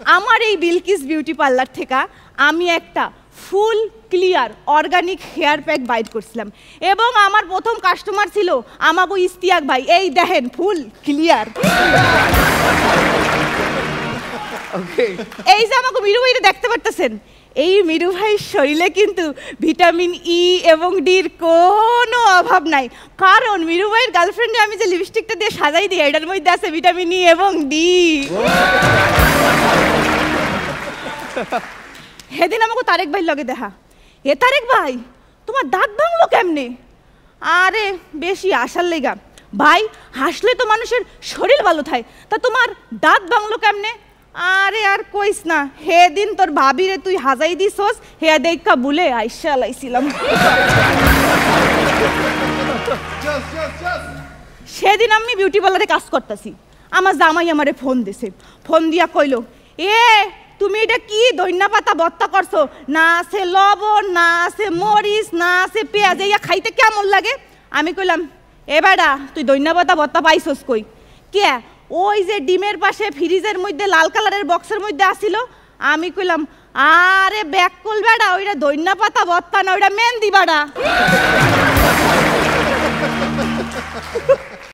আমার এই Bilkis beauty parlour থেকে আমি একটা full clear organic hair pack বাইর করছিলাম এবং আমার প্রথম কাস্টমার ছিল আমাগো ইস্তিয়াক ভাই। এই দেখেন ফুল ক্লিয়ার। এই যে আমাকে মিরু ভাইরে দেখতে পারতেছেন, এই মিরু ভাইয়ের শরীরে কিন্তু ভিটামিন ই এবং ডির কোনো অভাব নাই, কারণ মিরু ভাইয়ের গার্লফ্রেন্ডে আমি যে লিপস্টিকটা দিয়ে সাজাই দিই এটার মধ্যে আছে ভিটামিন ই এবং ডি। সেদিন আমাকে তারেক ভাইয়ের লগে দেখা। এ তারেক ভাই, তোমার দাঁত ভাঙলো কেমনে? আরে বেশি আসার লেগা ভাই, হাসলে তো মানুষের শরীর ভালো থাকে, তা তোমার দাঁত ভাঙলো কেমনে? আরে আর কইস না, সেদিন তোর ভাবিরে তুই হাজাই দিছস, হে দেখা বলে আইসা লাইছিলাম। সেদিন আমি বিউটি পার্লারে কাজ করতেছি, আমার জামাই আমারে ফোন দিছে, ফোন দিয়া কইল, এ তুমি এটা কি ধনিয়া পাতা ভর্তা করছো, না আছে লবণ, না আছে মরিচ, না আছে পেঁয়াজ, ইয়া খাইতে কেমন লাগে? আমি কইলাম, এ বেটা তুই ধনিয়া পাতা ভর্তা পাইছস কই? কে? ওই যে ডিমের পাশে ফ্রিজের মধ্যে লাল কালারের বক্সের মধ্যে আসিল। আমি কইলাম, আরে ব্যাক কল বেটা, ওইটা ধনিয়া পাতা ভর্তা না, ওইটা মেহেন্দি বাড়া।